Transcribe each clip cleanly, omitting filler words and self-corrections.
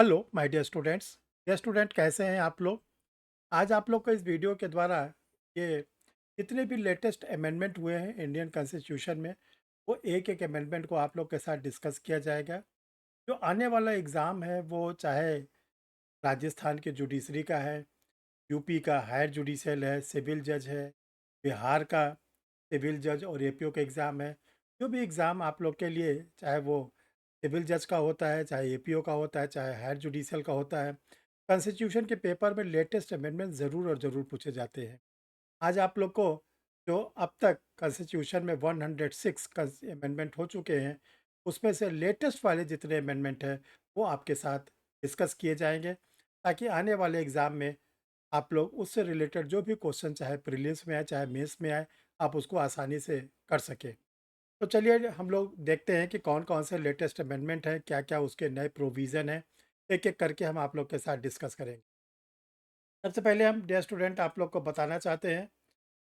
Hello my dear students. Dear student, कैसे हैं आप लोग? आज आप लोग को इस वीडियो के द्वारा ये जितने भी लेटेस्ट अमेंडमेंट हुए हैं इंडियन कॉन्स्टिट्यूशन में, वो एक एक अमेंडमेंट को आप लोग के साथ डिस्कस किया जाएगा। जो आने वाला एग्ज़ाम है वो चाहे राजस्थान के जुडिशरी का है, यूपी का हायर जुडिशियल है, सिविल जज है, बिहार का सिविल जज और एपीओ का एग्ज़ाम है। जो भी एग्ज़ाम आप लोग के लिए, चाहे वो सिविल जज का होता है, चाहे एपीओ का होता है, चाहे हायर जुडिशियल का होता है, कॉन्स्टिट्यूशन के पेपर में लेटेस्ट अमेंडमेंट ज़रूर और ज़रूर पूछे जाते हैं। आज आप लोग को जो अब तक कॉन्स्टिट्यूशन में 106 अमेंडमेंट हो चुके हैं, उसमें से लेटेस्ट वाले जितने अमेंडमेंट हैं वो आपके साथ डिस्कस किए जाएंगे, ताकि आने वाले एग्ज़ाम में आप लोग उससे रिलेटेड जो भी क्वेश्चन, चाहे प्रीलिम्स में आए चाहे मेंस में आए, आप उसको आसानी से कर सकें। तो चलिए हम लोग देखते हैं कि कौन कौन से लेटेस्ट अमेंडमेंट हैं, क्या क्या उसके नए प्रोविज़न हैं। एक एक करके हम आप लोग के साथ डिस्कस करेंगे। सबसे पहले हम डियर स्टूडेंट आप लोग को बताना चाहते हैं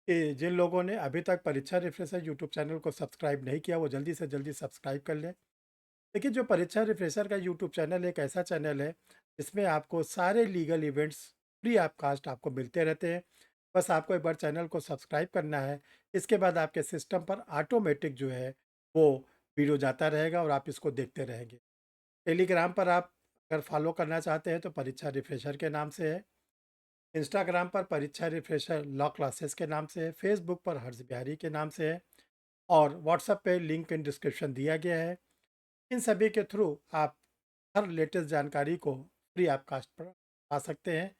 कि जिन लोगों ने अभी तक परीक्षा रिफ्रेशर यूट्यूब चैनल को सब्सक्राइब नहीं किया, वो जल्दी से जल्दी सब्सक्राइब कर लें। देखिए, जो परीक्षा रिफ्रेशर का यूट्यूब चैनल एक ऐसा चैनल है जिसमें आपको सारे legal events free of cost आपको मिलते रहते हैं। बस आपको एक बार चैनल को सब्सक्राइब करना है। इसके बाद आपके सिस्टम पर ऑटोमेटिक जो है वो वीडियो जाता रहेगा और आप इसको देखते रहेंगे। टेलीग्राम पर आप अगर फॉलो करना चाहते हैं तो परीक्षा रिफ्रेशर के नाम से है। इंस्टाग्राम पर परीक्षा रिफ्रेशर लॉ क्लासेस के नाम से है। फेसबुक पर हर्ष बिहारी के नाम से है। और व्हाट्सएप पे लिंक इन डिस्क्रिप्शन दिया गया है। इन सभी के थ्रू आप हर लेटेस्ट जानकारी को फ्री ऑफ कास्ट पर पा सकते हैं।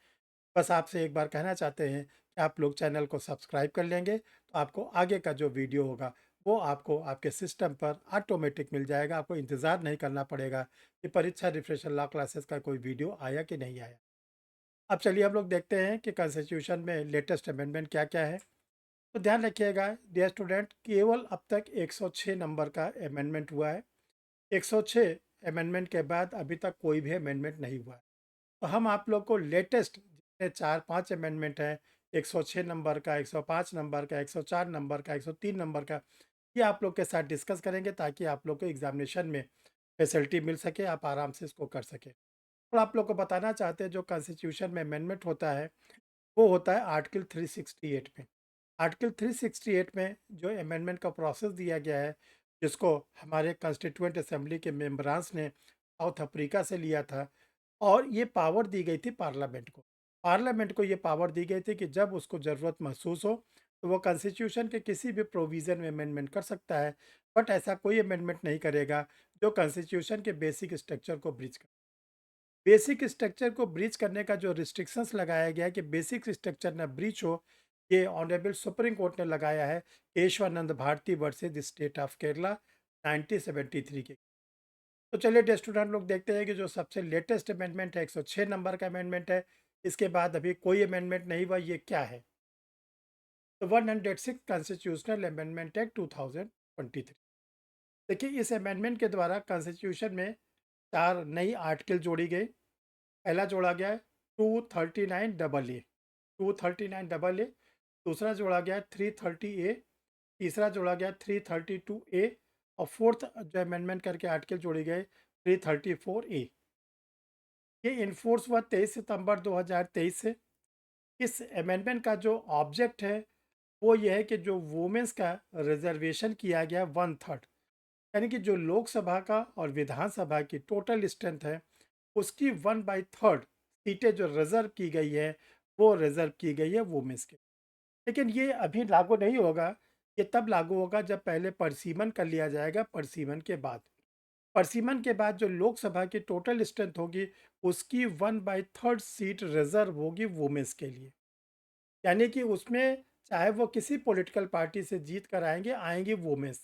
बस आपसे एक बार कहना चाहते हैं कि आप लोग चैनल को सब्सक्राइब कर लेंगे तो आपको आगे का जो वीडियो होगा वो आपको आपके सिस्टम पर ऑटोमेटिक मिल जाएगा। आपको इंतज़ार नहीं करना पड़ेगा कि परीक्षा रिफ्रेशर लॉ क्लासेस का कोई वीडियो आया कि नहीं आया। अब चलिए हम लोग देखते हैं कि कॉन्स्टिट्यूशन में लेटेस्ट अमेंडमेंट क्या क्या है। तो ध्यान रखिएगा डियर स्टूडेंट, केवल अब तक 106 नंबर का अमेंडमेंट हुआ है। 106 अमेंडमेंट के बाद अभी तक कोई भी अमेंडमेंट नहीं हुआ है। तो हम आप लोग को लेटेस्ट जितने 4-5 अमेंडमेंट हैं, 106 नंबर का, 105 नंबर का, 104 नंबर का, 103 नंबर का, ये आप लोग के साथ डिस्कस करेंगे ताकि आप लोग को एग्जामिनेशन में फैसिलिटी मिल सके, आप आराम से इसको कर सकें। और आप लोग को बताना चाहते हैं जो कॉन्स्टिट्यूशन में अमेंडमेंट होता है वो होता है आर्टिकल 368 में। आर्टिकल 368 में जो अमेंडमेंट का प्रोसेस दिया गया है, जिसको हमारे कॉन्स्टिट्यूएंट असेंबली के मेंबरान्स ने साउथ अफ्रीका से लिया था, और ये पावर दी गई थी पार्लियामेंट को। पार्लियामेंट को ये पावर दी गई थी कि जब उसको ज़रूरत महसूस हो तो वो कॉन्स्टिट्यूशन के किसी भी प्रोविज़न में अमेंडमेंट कर सकता है। बट ऐसा कोई अमेंडमेंट नहीं करेगा जो कॉन्स्टिट्यूशन के बेसिक स्ट्रक्चर को ब्रीच करे। बेसिक स्ट्रक्चर को ब्रीच करने का जो रिस्ट्रिक्शंस लगाया गया है कि बेसिक स्ट्रक्चर ना ब्रीच हो, ये ऑनरेबल सुप्रीम कोर्ट ने लगाया है Kesavananda Bharati versus state of Kerala 1973 के। तो चलिए डियर स्टूडेंट लोग देखते हैं कि जो सबसे लेटेस्ट अमेंडमेंट है 106 नंबर का अमेंडमेंट है। इसके बाद अभी कोई अमेंडमेंट नहीं हुआ, ये क्या है? तो 106 कॉन्स्टिट्यूशनल अमेंडमेंट एक्ट 2023। देखिए, इस अमेंडमेंट के द्वारा कॉन्स्टिट्यूशन में 4 नई आर्टिकल जोड़ी गई। पहला जोड़ा गया है 239 डबल ए, 239 डबल ए। दूसरा जोड़ा गया है 330 ए। तीसरा जोड़ा गया 332 ए। और फोर्थ जो अमेंडमेंट करके आर्टिकल जोड़ी गए 334 ए। ये इन्फोर्स हुआ 23 सितंबर 2023 से। इस अमेंडमेंट का जो ऑब्जेक्ट है वो ये है कि जो वुमेन्स का रिजर्वेशन किया गया 1/3, यानी कि जो लोकसभा का और विधानसभा की टोटल स्ट्रेंथ है उसकी 1/3 सीटें जो रिजर्व की गई है वो रिजर्व की गई है वुमेन्स के। लेकिन ये अभी लागू नहीं होगा। ये तब लागू होगा जब पहले परसीमन कर लिया जाएगा। परसीमन के बाद, परसीमन के बाद जो लोकसभा की टोटल स्ट्रेंथ होगी उसकी 1/3 सीट रिजर्व होगी वुमेन्स के लिए। यानी कि उसमें चाहे वो किसी पॉलिटिकल पार्टी से जीत कर आएंगे, आएंगी वुमेन्स।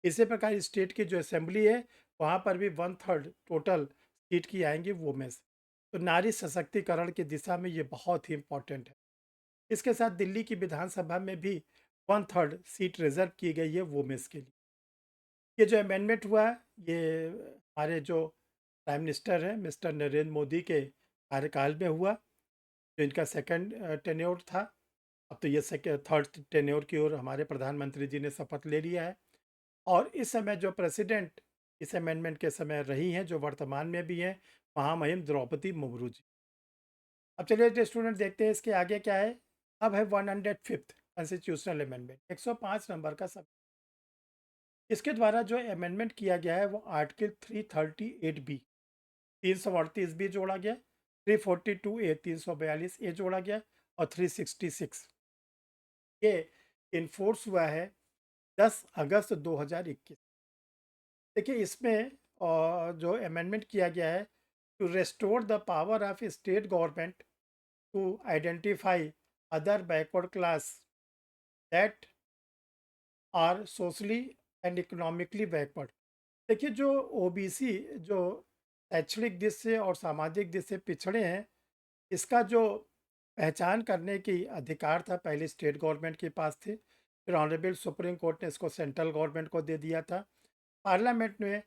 इसी प्रकार स्टेट की जो असेंबली है वहाँ पर भी 1/3 टोटल सीट की आएंगी वुमेन्स। तो नारी सशक्तिकरण की दिशा में ये बहुत ही इम्पोर्टेंट है। इसके साथ दिल्ली की विधानसभा में भी 1/3 सीट रिजर्व की गई है वुमेन्स के लिए। ये जो अमेंडमेंट हुआ है ये हमारे जो प्राइम मिनिस्टर हैं मिस्टर नरेंद्र मोदी के कार्यकाल में हुआ, जो इनका सेकंड टेन्योर था। अब तो ये थर्ड टेन्योर की ओर हमारे प्रधानमंत्री जी ने शपथ ले लिया है। और इस समय जो प्रेसिडेंट इस अमेंडमेंट के समय रही हैं, जो वर्तमान में भी हैं, महामहिम द्रौपदी मुर्मू जी। अब चलिए स्टूडेंट देखते हैं इसके आगे क्या है। अब है 105th कॉन्स्टिट्यूशनल अमेंडमेंट, 105 नंबर का सब। इसके द्वारा जो अमेंडमेंट किया गया है वो आर्टिकल 338 बी, 338 बी जोड़ा गया, 342 ए, 342 ए जोड़ा गया, और 366 ये इन्फोर्स हुआ है 10 अगस्त 2021। देखिए इसमें जो अमेंडमेंट किया गया है, to restore the power of state government to identify other backward class that are socially and economically backward. देखिए जो ओबीसी, जो शैक्षणिक दृष्टि से और सामाजिक दृष्टि से पिछड़े हैं, इसका जो पहचान करने की अधिकार था पहले स्टेट गवर्नमेंट के पास थी, फिर ऑनरेबल सुप्रीम कोर्ट ने इसको सेंट्रल गवर्नमेंट को दे दिया था। पार्लियामेंट ने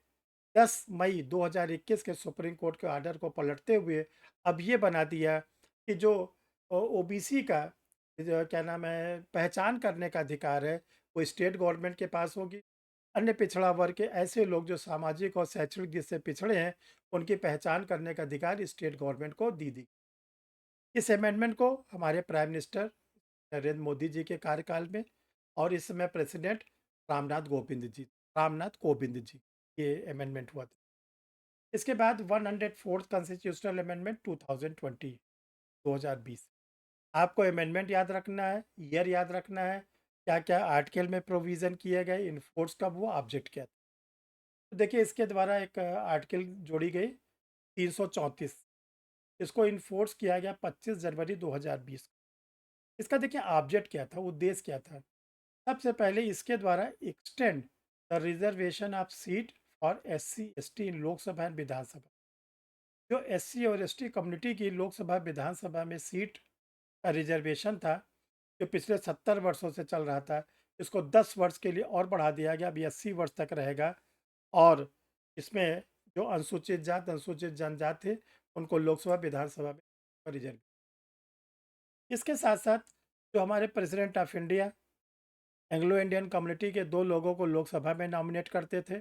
10 मई 2021 के सुप्रीम कोर्ट के आर्डर को पलटते हुए अब ये बना दिया कि जो ओबीसी का जो क्या नाम है पहचान करने का अधिकार है, वो स्टेट गवर्नमेंट के पास होगी। अन्य पिछड़ा वर्ग के ऐसे लोग जो सामाजिक और शैक्षणिक दृष्टि से पिछड़े हैं, उनकी पहचान करने का अधिकार स्टेट गवर्नमेंट को दी दी। इस अमेंडमेंट को हमारे प्राइम मिनिस्टर नरेंद्र मोदी जी के कार्यकाल में, और इस समय प्रेसिडेंट रामनाथ कोविंद जी, ये अमेंडमेंट हुआ था। इसके बाद 104th कॉन्स्टिट्यूशनल अमेंडमेंट 2020, 2020। आपको अमेंडमेंट याद रखना है, ईयर याद रखना है, क्या क्या आर्टिकल में प्रोविज़न किए गए, इन्फोर्स कब हुआ, ऑब्जेक्ट क्या था। तो देखिए इसके द्वारा एक आर्टिकल जोड़ी गई 334, इसको इन्फोर्स किया गया 25 जनवरी 2020। इसका देखिए ऑब्जेक्ट क्या था, उद्देश्य क्या था। सबसे पहले इसके द्वारा extend the reservation of seat for SC ST in Lok Sabha and Vidhan Sabha. जो एससी और एसटी कम्युनिटी की लोकसभा विधानसभा में सीट का रिजर्वेशन था, जो पिछले 70 वर्षों से चल रहा था, इसको 10 वर्ष के लिए और बढ़ा दिया गया, अभी 80 वर्ष तक रहेगा। और इसमें जो अनुसूचित जात अनुसूचित जनजाति थे, उनको लोकसभा विधानसभा में रिजर्व। इसके साथ साथ जो हमारे president of India Anglo Indian community के 2 लोगों को लोकसभा में नॉमिनेट करते थे,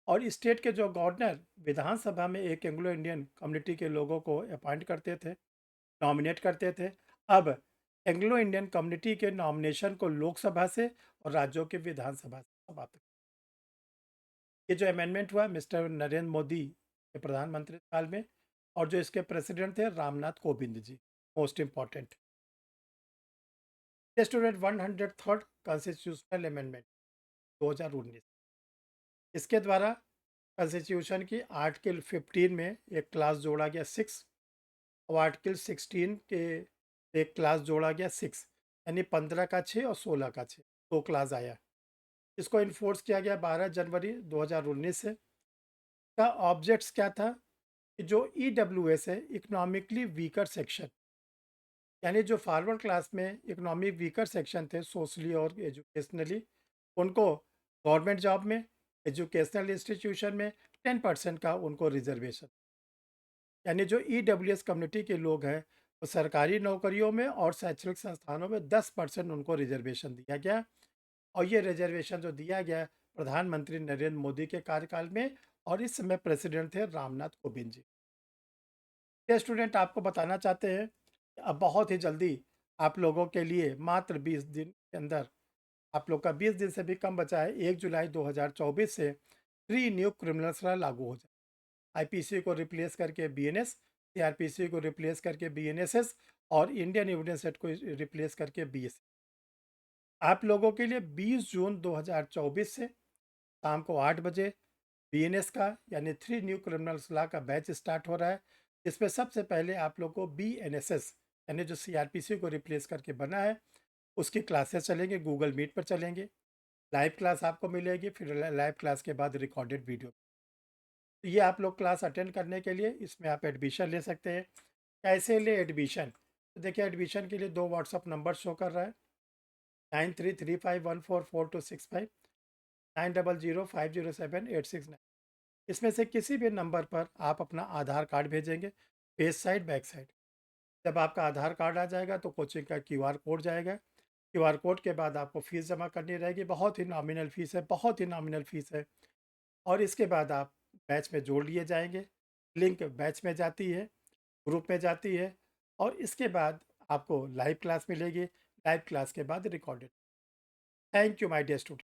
और स्टेट के जो गवर्नर विधानसभा में एक एंग्लो इंडियन कम्युनिटी के लोगों को अपॉइंट करते थे, नॉमिनेट करते थे। अब एंग्लो इंडियन कम्युनिटी के नॉमिनेशन को लोकसभा से और राज्यों के विधानसभा से समाप्त। ये जो अमेंडमेंट हुआ मिस्टर नरेंद्र मोदी के प्रधानमंत्री काल में, और जो इसके प्रेसिडेंट थे Ramnath Kovind ji, most important. Student 103rd constitutional amendment 2019। इसके द्वारा कॉन्स्टिट्यूशन की आर्टिकल 15 में एक क्लास जोड़ा गया 6, और आर्टिकल 16 के एक क्लास जोड़ा गया 6, यानी 15 का 6 और 16 का 6, 2 क्लास आया। इसको इन्फोर्स किया गया 12 जनवरी 2019 से। का ऑब्जेक्ट्स क्या था कि जो ईडब्ल्यूएस है, इकोनॉमिकली वीकर सेक्शन, यानी जो फॉरवर्ड क्लास में इकोनॉमिक वीकर सेक्शन थे सोशली और एजुकेशनली, उनको गवर्नमेंट जॉब में, एजुकेशनल इंस्टीट्यूशन में 10% का उनको रिजर्वेशन, यानी जो ईडब्ल्यूएस कम्युनिटी के लोग हैं, वो सरकारी नौकरियों में और शैक्षणिक संस्थानों में 10% उनको रिजर्वेशन दिया गया। और ये रिजर्वेशन जो दिया गया प्रधानमंत्री नरेंद्र मोदी के कार्यकाल में, और इस समय प्रेसिडेंट थे रामनाथ कोविंद जी। ये स्टूडेंट आपको बताना चाहते हैं कि अब बहुत ही जल्दी आप लोगों के लिए मात्र 20 दिन के अंदर, आप लोग का 20 दिन से भी कम बचा है, 1 जुलाई 2024 से 3 न्यू क्रिमिनल्स लॉ लागू हो जाए। आईपीसी को रिप्लेस करके बीएनएस, सीआरपीसी को रिप्लेस करके बीएनएसएस, और इंडियन एविडेंस एक्ट को रिप्लेस करके बीएस। आप लोगों के लिए 20 जून 2024 से शाम को 8 बजे बीएनएस का यानी 3 न्यू क्रिमिनल्स लॉ का बैच स्टार्ट हो रहा है। इसमें सबसे पहले आप लोग को बीएनएसएस, यानी जो सीआरपीसी को रिप्लेस करके बना है, उसकी क्लासेस चलेंगे, गूगल मीट पर चलेंगे। लाइव क्लास आपको मिलेगी, फिर लाइव क्लास के बाद रिकॉर्डेड वीडियो। तो ये आप लोग क्लास अटेंड करने के लिए इसमें आप एडमिशन ले सकते हैं। कैसे ले एडमिशन? तो देखिए एडमिशन के लिए 2 व्हाट्सअप नंबर शो कर रहा है, 9335144265, 90050786। इसमें से किसी भी नंबर पर आप अपना आधार कार्ड भेजेंगे, पेज साइड बैक साइड। जब आपका आधार कार्ड आ जाएगा तो कोचिंग का क्यूआर कोड जाएगा। क्यूआर कोड के बाद आपको फ़ीस जमा करनी रहेगी, बहुत ही नॉमिनल फ़ीस है, बहुत ही नॉमिनल फ़ीस है। और इसके बाद आप बैच में जोड़ लिए जाएंगे। लिंक बैच में जाती है, ग्रुप में जाती है और इसके बाद आपको लाइव क्लास मिलेगी। लाइव क्लास के बाद recorded. Thank you my dear student.